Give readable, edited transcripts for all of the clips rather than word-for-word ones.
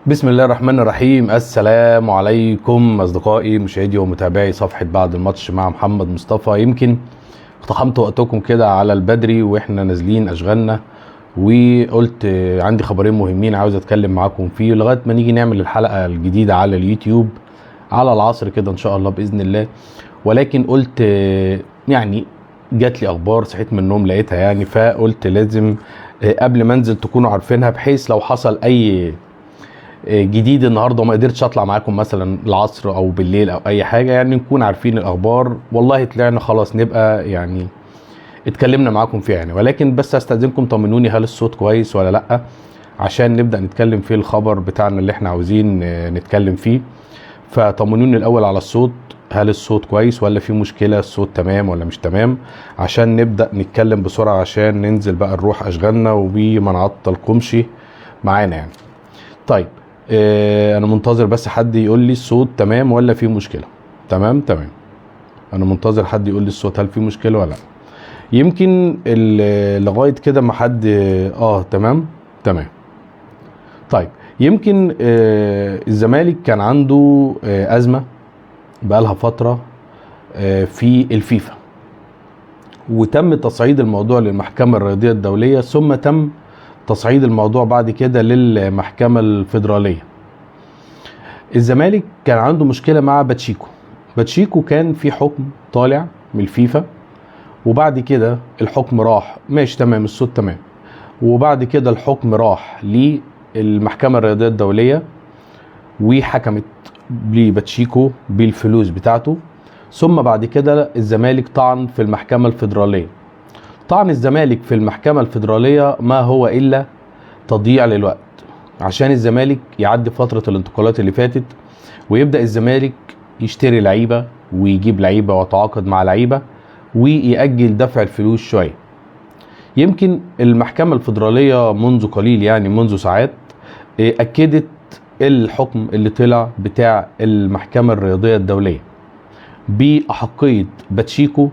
بسم الله الرحمن الرحيم. السلام عليكم اصدقائي مشاهدي ومتابعي صفحة بعد الماتش مع محمد مصطفى. يمكن اقتحمت وقتكم كده على البدري واحنا نازلين اشغالنا، وقلت عندي خبرين مهمين عاوز اتكلم معاكم فيه لغاية ما نيجي نعمل الحلقة الجديدة على اليوتيوب على العصر كده ان شاء الله بإذن الله. ولكن قلت يعني جات لي اخبار، صحيت من النوم لقيتها يعني، فقلت لازم قبل ما انزل تكونوا عارفينها، بحيث لو حصل اي جديد النهارده وما قدرتش اطلع معاكم مثلا العصر او بالليل او اي حاجه، يعني نكون عارفين الاخبار. والله طلعنا خلاص نبقى يعني اتكلمنا معاكم فيها يعني. ولكن بس استاذنكم طمنوني هل الصوت كويس ولا لا، عشان نبدا نتكلم في الخبر بتاعنا اللي احنا عاوزين نتكلم فيه. فطمنوني الاول على الصوت، هل الصوت كويس ولا في مشكله، الصوت تمام ولا مش تمام، عشان نبدا نتكلم بسرعه عشان ننزل بقى نروح اشغالنا وما نعطلكمش معانا يعني. طيب انا منتظر بس حد يقول لي الصوت تمام ولا في مشكله. تمام. انا منتظر حد يقول لي الصوت هل في مشكله ولا لا. يمكن لغايه كده ما حد تمام. طيب يمكن الزمالك كان عنده ازمه بقالها فتره في الفيفا، وتم تصعيد الموضوع للمحكمه الرياضيه الدوليه، ثم تم تصعيد الموضوع بعد كده للمحكمة الفيدرالية. الزمالك كان عنده مشكلة مع باتشيكو كان في حكم طالع من الفيفا، وبعد كده الحكم راح ماشي تمام، الصوت تمام، وبعد كده الحكم راح للمحكمة الرياضية الدولية وحكمت لباتشيكو بالفلوس بتاعته. ثم بعد كده الزمالك طعن في المحكمة الفيدرالية. طعن الزمالك في المحكمة الفيدرالية ما هو إلا تضييع للوقت، عشان الزمالك يعدي فترة الانتقالات اللي فاتت ويبدأ الزمالك يشتري لعيبة ويجيب لعيبة ويتعاقد مع لعيبة ويأجل دفع الفلوس شوية. يمكن المحكمة الفيدرالية منذ قليل يعني منذ ساعات أكدت الحكم اللي طلع بتاع المحكمة الرياضية الدولية بأحقية باتشيكو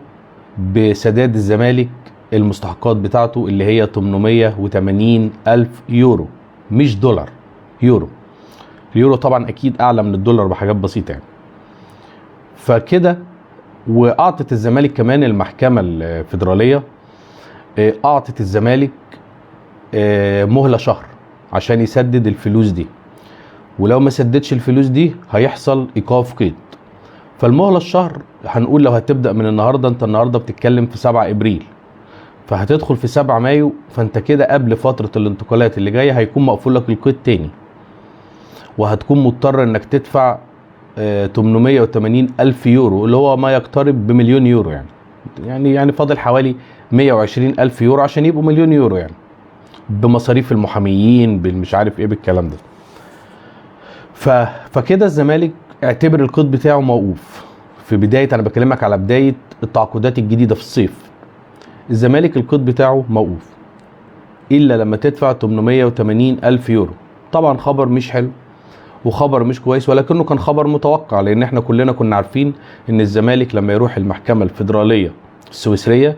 بسداد الزمالك المستحقات بتاعته اللي هي 880 ألف يورو، مش دولار، يورو. اليورو طبعا أكيد أعلى من الدولار بحاجات بسيطة يعني. فكده وأعطت الزمالك كمان المحكمة الفيدرالية أعطت الزمالك مهلة شهر عشان يسدد الفلوس دي، ولو ما سددش الفلوس دي هيحصل إيقاف قيد. فالمهلة الشهر هنقول لو هتبدأ من النهاردة، انت النهاردة بتتكلم في 7 ابريل، فهتدخل في 7 مايو، فانت كده قبل فترة الانتقالات اللي جاية هيكون مقفول لك القيد تاني، وهتكون مضطر انك تدفع 880 ألف يورو اللي هو ما يقترب بمليون يورو يعني فاضل حوالي 120 ألف يورو عشان يبقوا مليون يورو يعني، بمصاريف المحاميين بالمش عارف ايه بالكلام ده. فكده الزمالك اعتبر القيد بتاعه موقوف. في بداية انا بكلمك على بداية التعاقدات الجديدة في الصيف، الزمالك القيد بتاعه موقوف الا لما تدفع 880 الف يورو. طبعا خبر مش حلو وخبر مش كويس، ولكنه كان خبر متوقع، لان احنا كلنا كنا عارفين ان الزمالك لما يروح المحكمة الفيدرالية السويسرية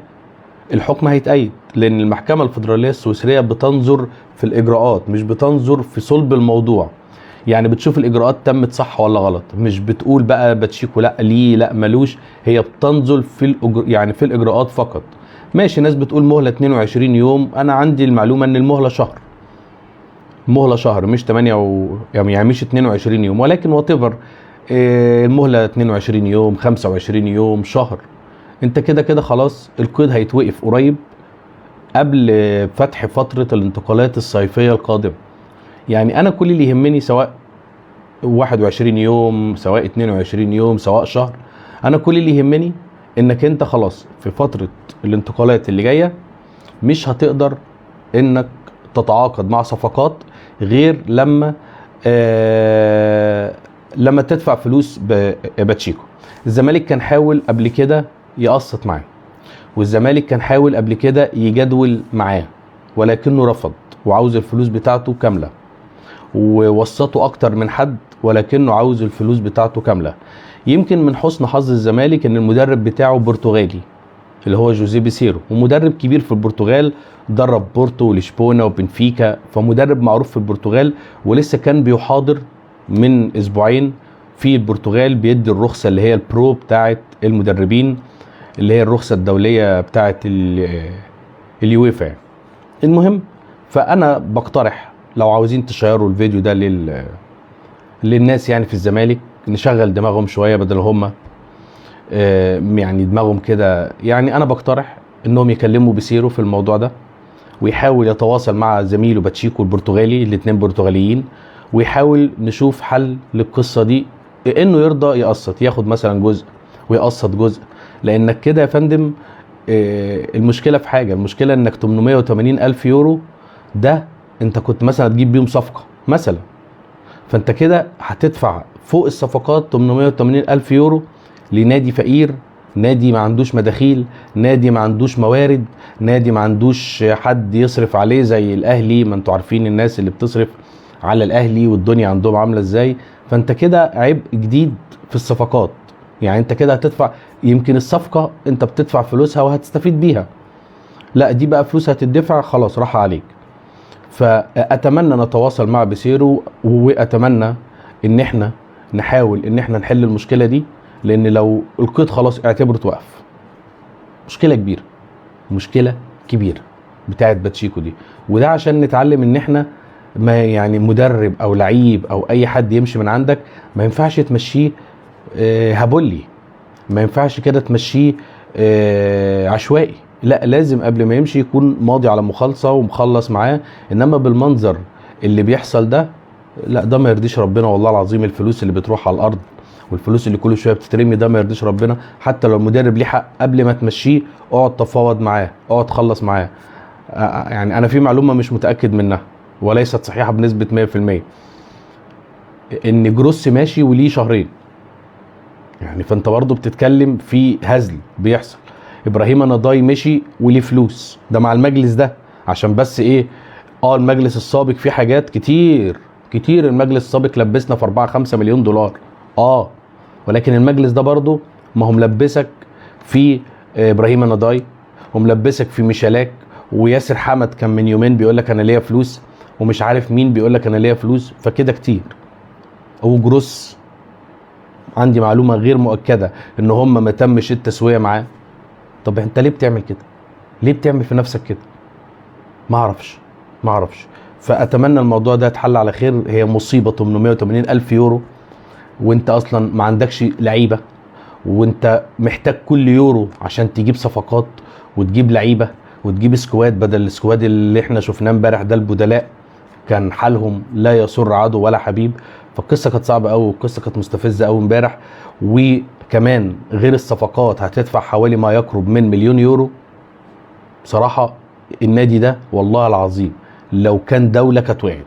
الحكم هيتأيد، لان المحكمة الفيدرالية السويسرية بتنظر في الاجراءات مش بتنظر في صلب الموضوع. يعني بتشوف الاجراءات تمت صح ولا غلط، مش بتقول بقى باتشيكو لا ليه لا ملوش، هي بتنظر في يعني في الاجراءات فقط. ماشي، ناس بتقول مهلة 22 يوم، انا عندي المعلومة ان المهلة شهر، مهلة شهر مش 8 يعني مش 22 يوم، ولكن واتيفر المهلة 22 يوم 25 يوم شهر. انت كده خلاص القيد هيتوقف قريب قبل فتح فترة الانتقالات الصيفية القادمة. يعني انا كل اللي يهمني سواء 21 يوم سواء 22 يوم سواء شهر، انا كل اللي يهمني انك انت خلاص في فترة الانتقالات اللي جاية مش هتقدر انك تتعاقد مع صفقات غير لما تدفع فلوس باتشيكو. الزمالك كان حاول قبل كده يقسط معاه، والزمالك كان حاول قبل كده يجدول معاه، ولكنه رفض وعاوز الفلوس بتاعته كاملة، ووسطوا اكتر من حد ولكنه عاوز الفلوس بتاعته كاملة. يمكن من حسن حظ الزمالك ان المدرب بتاعه برتغالي، اللي هو جوزيه بيسيرو، ومدرب كبير في البرتغال، درب بورتو ولشبونه وبنفيكا، فمدرب معروف في البرتغال. ولسه كان بيحاضر من اسبوعين في البرتغال، بيدي الرخصه اللي هي البرو بتاعه المدربين، اللي هي الرخصه الدوليه بتاعه اليويفا يعني. المهم، فانا بقترح لو عاوزين تشيروا الفيديو ده للناس يعني في الزمالك، نشغل دماغهم شويه بدل هم يعني دماغهم كده. يعني انا بقترح انهم يكلموا بيسيرو في الموضوع ده، ويحاول يتواصل مع زميله باتشيكو البرتغالي، الاتنين برتغاليين، ويحاول نشوف حل للقصه دي، انه يرضى يقسط، ياخد مثلا جزء ويقسط جزء. لانك كده يا فندم المشكله في حاجه، المشكله انك 880 الف يورو ده انت كنت مثلا تجيب بيهم صفقه مثلا، فانت كده هتدفع فوق الصفقات 880 الف يورو لنادي فقير، نادي ما عندوش مداخيل، نادي ما عندوش موارد، نادي ما عندوش حد يصرف عليه زي الاهلي. ما انتوا عارفين الناس اللي بتصرف على الاهلي والدنيا عندهم عامله ازاي. فانت كده عبء جديد في الصفقات. يعني انت كده هتدفع، يمكن الصفقه انت بتدفع فلوسها وهتستفيد بيها، لا دي بقى فلوس هتدفع خلاص راح عليك. فاتمنى نتواصل مع بيسيرو، واتمنى ان احنا نحاول ان احنا نحل المشكله دي، لان لو القيد خلاص اعتبره توقف. مشكله كبيره، مشكله كبيره بتاعت باتشيكو دي. وده عشان نتعلم ان احنا ما يعني مدرب او لعيب او اي حد يمشي من عندك ما ينفعش تمشيه هبولي، ما ينفعش كده تمشيه عشوائي، لا لازم قبل ما يمشي يكون ماضي على مخالصه ومخلص معاه. انما بالمنظر اللي بيحصل ده، لا ده ما يرضيش ربنا والله العظيم. الفلوس اللي بتروح على الارض والفلوس اللي كل شويه بتترمي ده ما يرضيش ربنا. حتى لو المدرب ليه حق، قبل ما تمشيه اقعد تفاوض معاه، اقعد تخلص معاه. يعني انا في معلومه مش متاكد منها وليست صحيحه بنسبه 100%، ان جروس ماشي وليه شهرين يعني، فانت برضه بتتكلم في هزل بيحصل. ابراهيم نضاي مشي وليه فلوس، ده مع المجلس ده. عشان بس ايه، المجلس السابق فيه حاجات كتير كتير، المجلس السابق لبسنا في 4-5 مليون دولار، ولكن المجلس ده برضه ما هو ملبسك في ابراهيم نضاي، وملبسك في ميشالاك، وياسر حمد كان من يومين بيقول لك انا ليا فلوس، ومش عارف مين بيقول لك انا ليا فلوس، فكده كتير. وجروس عندي معلومه غير مؤكده ان هم ما تمش التسويه معاه. طب انت ليه بتعمل كده؟ ليه بتعمل في نفسك كده؟ ما اعرفش. فاتمنى الموضوع ده يتحل على خير. هي مصيبه 880 الف يورو، وانت اصلا ما عندكش لعيبه، وانت محتاج كل يورو عشان تجيب صفقات وتجيب لعيبه وتجيب سكواد، بدل السكواد اللي احنا شفناه امبارح ده البدلاء كان حالهم لا يسر عدو ولا حبيب. فالقصه كانت صعبه قوي، والقصه كانت مستفزه قوي امبارح. وكمان غير الصفقات هتدفع حوالي ما يقرب من مليون يورو. بصراحه النادي ده والله العظيم لو كان دوله كانت وقعت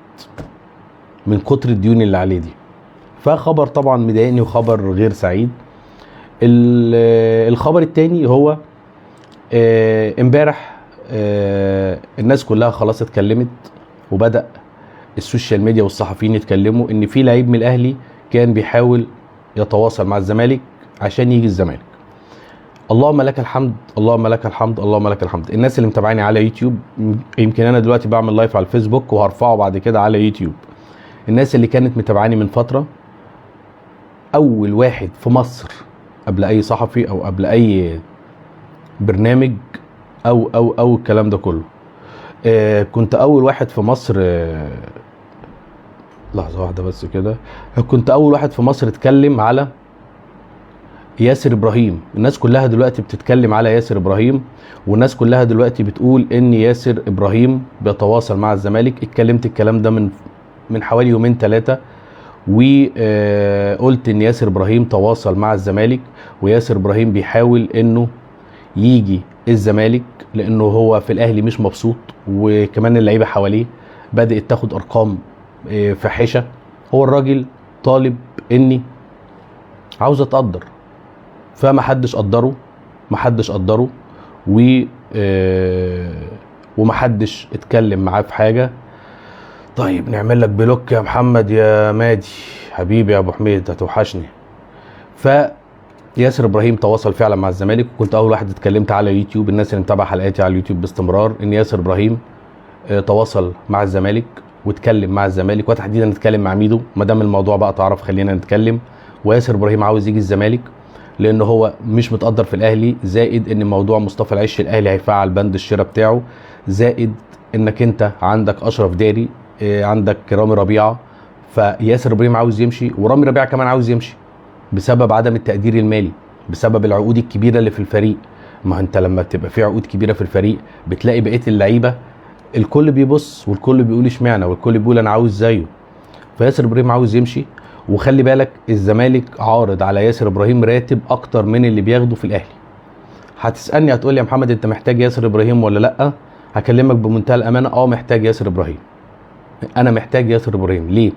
من كتر الديون اللي عليه دي. فخبر طبعا مضايقني وخبر غير سعيد. الخبر التاني هو امبارح الناس كلها خلاص اتكلمت، وبدأ السوشيال ميديا والصحفيين يتكلموا ان في لعيب من الاهلي كان بيحاول يتواصل مع الزمالك عشان يجي الزمالك. اللهم لك الحمد، اللهم لك الحمد، اللهم لك الحمد. الناس اللي متابعيني على يوتيوب، يمكن انا دلوقتي بعمل لايف على الفيسبوك وهرفعه بعد كده على يوتيوب. الناس اللي كانت متابعاني من فترة، اول واحد في مصر قبل اي صحفي او قبل اي برنامج او الكلام ده كله، كنت اول واحد في مصر. لحظة واحدة بس كده. كنت اول واحد في مصر اتكلم على ياسر ابراهيم. الناس كلها دلوقتي بتتكلم على ياسر ابراهيم، والناس كلها دلوقتي بتقول ان ياسر ابراهيم بيتواصل مع الزمالك. اتكلمت الكلام ده من حوالي يومين 3، وقلت ان ياسر ابراهيم تواصل مع الزمالك، وياسر ابراهيم بيحاول انه يجي الزمالك لانه هو في الاهلي مش مبسوط، وكمان اللعيبه حواليه بدات تاخد ارقام فاحشه. هو الراجل طالب اني عاوز اتقدر، فمحدش قدره، ومحدش اتكلم معاه في حاجه. طيب نعمل لك بلوك يا محمد يا مادي حبيبي يا ابو حميد، هتوحشني. ياسر ابراهيم تواصل فعلا مع الزمالك، وكنت اول واحد اتكلمت على اليوتيوب، الناس اللي متابعه حلقاتي على اليوتيوب باستمرار، ان ياسر ابراهيم تواصل مع الزمالك واتكلم مع الزمالك، وتحديدا اتكلم مع ميدو. ما دام الموضوع بقى تعرف خلينا نتكلم. وياسر ابراهيم عاوز يجي الزمالك لان هو مش متقدر في الاهلي، زائد ان موضوع مصطفى العش الاهلي هيفعل بند الشراء بتاعه، زائد انك انت عندك اشرف داري، عندك رامي ربيعه. فياسر ابراهيم عاوز يمشي، ورامي ربيعه كمان عاوز يمشي بسبب عدم التقدير المالي، بسبب العقود الكبيره اللي في الفريق. ما انت لما تبقى في عقود كبيره في الفريق بتلاقي بقيه اللعيبه الكل بيبص والكل بيقول اشمعنى، والكل بيقول انا عاوز زيه. فياسر ابراهيم عاوز يمشي. وخلي بالك الزمالك عارض على ياسر ابراهيم راتب اكتر من اللي بياخده في الاهلي. هتسالني هتقول لي يا محمد انت محتاج ياسر ابراهيم ولا لا؟ هكلمك بمنتهى الامانه، محتاج ياسر ابراهيم. انا محتاج ياسر ابراهيم. ليه؟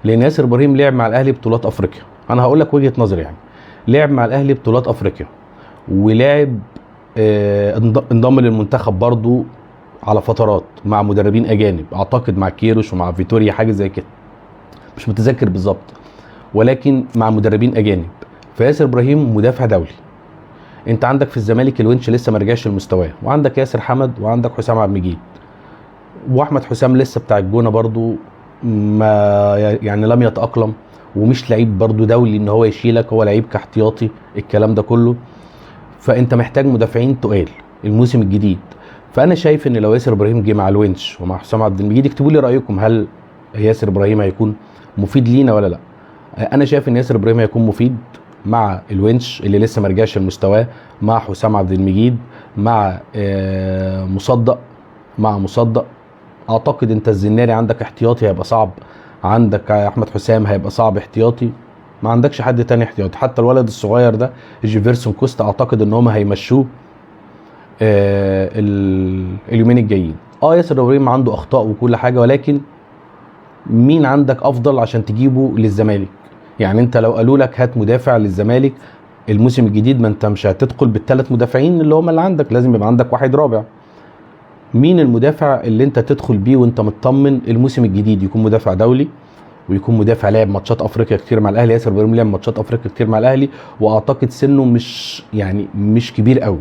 لان ياسر ابراهيم لعب مع الاهلي بطولات افريقيا. انا هقول لك وجهه نظري، يعني لعب مع الاهلي بطولات افريقيا، ولعب انضم للمنتخب برضو على فترات مع مدربين اجانب، اعتقد مع كيروش ومع فيتوريا حاجه زي كده، مش متذكر بالظبط، ولكن مع مدربين اجانب. فياسر ابراهيم مدافع دولي. انت عندك في الزمالك الونش لسه ما رجعش لمستواه، وعندك ياسر حمد، وعندك حسام عبد المجيد، واحمد حسام لسه بتاع الجونه برضو ما يعني لم يتاقلم، ومش لعيب برضو دولي ان هو يشيلك، هو لعيب كاحتياطي الكلام ده كله. فانت محتاج مدافعين تقال الموسم الجديد. فانا شايف ان لو ياسر ابراهيم جه مع الونش ومع حسام عبد المجيد، اكتبوا لي رايكم، هل ياسر ابراهيم هيكون مفيد لينا ولا لا؟ انا شايف ان ياسر ابراهيم هيكون مفيد مع الونش اللي لسه ما رجعش لمستواه، مع حسام عبد المجيد، مع مصدق. اعتقد انت الزناري عندك احتياطي هيبقى صعب، عندك احمد حسام هيبقى صعب احتياطي، ما عندكش حد تاني احتياطي. حتى الولد الصغير ده جيفيرسون كوستا اعتقد ان هم هيمشوه اليومين الجايين. ياسر ابراهيم عنده اخطاء وكل حاجه، ولكن مين عندك افضل عشان تجيبه للزمالك؟ يعني انت لو قالوا لك هات مدافع للزمالك الموسم الجديد، ما انت مش هتدخل بالثلاث مدافعين اللي هم اللي عندك، لازم يبقى عندك واحد رابع. مين المدافع اللي انت تدخل بيه وانت مطمن الموسم الجديد؟ يكون مدافع دولي، ويكون مدافع لعب ماتشات افريقيا كتير مع الاهلي. ياسر ابراهيم لعب ماتشات افريقيا كتير مع الاهلي، واعتقد سنه مش كبير قوي،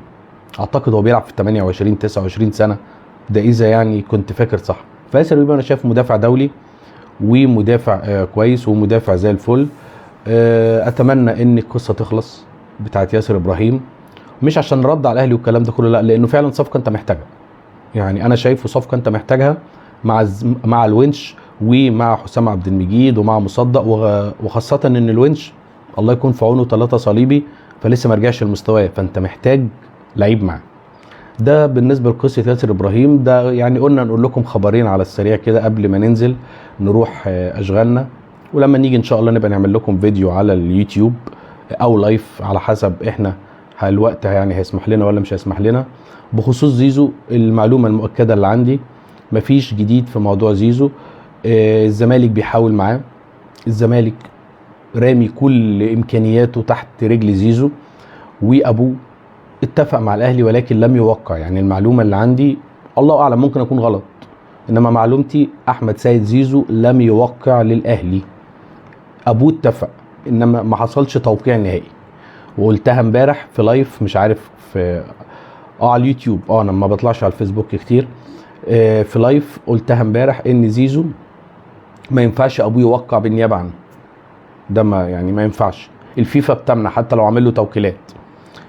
اعتقد هو بيلعب في 28 29 سنه، ده اذا يعني كنت فاكر صح. فياسر ابراهيم انا شايف مدافع دولي ومدافع كويس ومدافع زي الفل. اتمنى ان القصه تخلص بتاعت ياسر ابراهيم، مش عشان رد على الاهلي والكلام ده كله، لا، لانه فعلا صفقه انت محتاجها. يعني انا شايفه صفقه انت محتاجها مع الونش ومع حسام عبد المجيد ومع مصدق، وخاصه ان الونش الله يكون في عونه 3 صليبي فلسه ما رجعش لمستواه، فانت محتاج لعيب معاه. ده بالنسبه لقصه ياسر ابراهيم. ده يعني قلنا نقول لكم خبرين على السريع كده قبل ما ننزل نروح اشغالنا، ولما نيجي ان شاء الله نبقى نعمل لكم فيديو على اليوتيوب او لايف على حسب احنا الوقت يعني هيسمح لنا ولا مش هيسمح لنا. بخصوص زيزو، المعلومه المؤكده اللي عندي مفيش جديد في موضوع زيزو. الزمالك بيحاول معاه، الزمالك رامي كل امكانياته تحت رجل زيزو، وابوه اتفق مع الاهلي ولكن لم يوقع. يعني المعلومه اللي عندي الله اعلم ممكن اكون غلط، انما معلومتي احمد سيد زيزو لم يوقع للاهلي. ابوه اتفق انما ما حصلش توقيع نهائي. وقلتها امبارح في لايف، مش عارف في على اليوتيوب، انا ما بطلعش على الفيسبوك كتير. في لايف قلتها امبارح ان زيزو ما ينفعش ابوه يوقع بالنيابه عنه، ده ما يعني ما ينفعش. الفيفا بتمنع حتى لو عامل له توكيلات،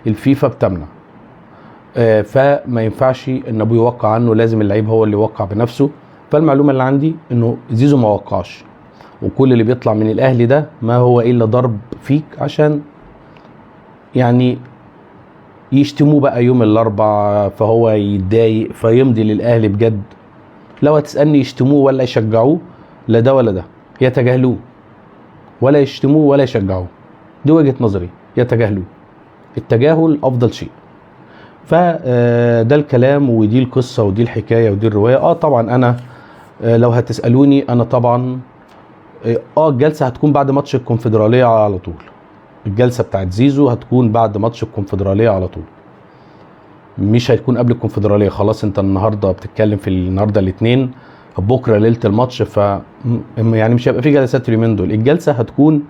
الفيفا بتمنع. فما ينفعش ان ابوه يوقع عنه، لازم اللعيب هو اللي يوقع بنفسه. فالمعلومه اللي عندي انه زيزو ما وقعش، وكل اللي بيطلع من الاهلي ده ما هو الا ضرب فيك عشان يعني يشتموه بقى يوم الاربعاء فهو يتضايق فيمضي للاهلي. بجد لو هتسالني يشتموه ولا يشجعوه، لا ده ولا ده، يتجاهلوه، ولا يشتموه ولا يشجعوه. دي وجهه نظري، يتجاهلوه، التجاهل افضل شيء. فده الكلام ودي القصه ودي الحكايه ودي الروايه. طبعا انا لو هتسالوني انا طبعا الجلسه هتكون بعد ماتش الكونفدراليه على طول. الجلسه بتاعت زيزو هتكون بعد ماتش الكونفدراليه على طول، مش هتكون قبل الكونفدراليه. خلاص انت النهارده بتتكلم في النهارده الاثنين، بكره ليله الماتش، ف يعني مش هيبقى في جلسات اليومين دول. الجلسه هتكون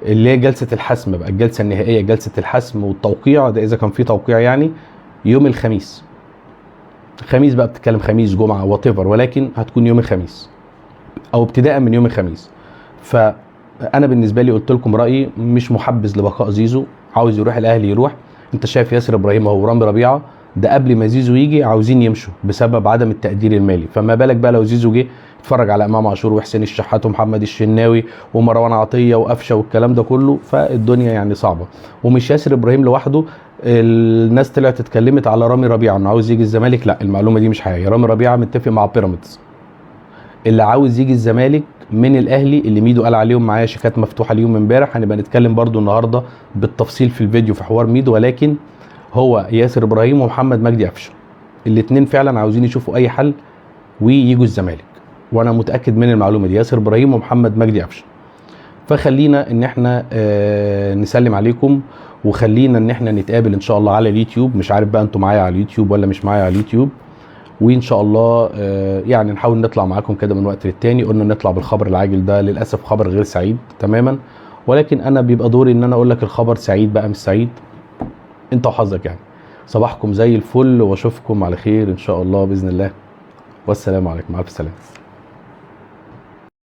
اللي هي جلسه الحسم بقى، الجلسه النهائيه، جلسه الحسم والتوقيع ده اذا كان في توقيع يعني يوم الخميس. خميس بقى بتتكلم خميس جمعه وات ايفر، ولكن هتكون يوم الخميس او ابتداء من يوم الخميس. فانا بالنسبه لي قلت لكم رايي، مش محبذ لبقاء زيزو، عاوز يروح الاهلي يروح. انت شايف ياسر ابراهيم اهو ورامي ربيعه ده قبل ما زيزو يجي عاوزين يمشوا بسبب عدم التقدير المالي، فما بالك بقى لو زيزو جه اتفرج على امام عاشور وحسين الشحات ومحمد الشناوي ومروان عطيه وقفشه والكلام ده كله، فالدنيا يعني صعبه. ومش ياسر ابراهيم لوحده، الناس طلعت اتكلمت على رامي ربيعه انه عاوز يجي الزمالك، لا المعلومه دي مش حقيقيه. رامي ربيعه متفق مع بيراميدز. اللي عاوز يجي الزمالك من الاهلي اللي ميدو قال عليهم معايا شيكات مفتوحه اليوم امبارح، هنبقى نتكلم برضو النهارده بالتفصيل في الفيديو في حوار ميدو، ولكن هو ياسر ابراهيم ومحمد مجدي قفشه الاثنين فعلا عاوزين يشوفوا اي حل وييجوا الزمالك، وانا متاكد من المعلومه دي، ياسر ابراهيم ومحمد مجدي قفشه. فخلينا ان احنا نسلم عليكم، وخلينا ان احنا نتقابل ان شاء الله على اليوتيوب. مش عارف بقى انتوا معايا على اليوتيوب ولا مش معايا على اليوتيوب، وان شاء الله يعني نحاول نطلع معاكم كده من وقت للتاني. قلنا نطلع بالخبر العاجل ده، للاسف خبر غير سعيد تماما، ولكن انا بيبقى دوري ان انا اقول لك الخبر سعيد بقى مش سعيد، انت وحظك يعني. صباحكم زي الفل، واشوفكم على خير ان شاء الله باذن الله، والسلام عليكم، مع الف سلامه.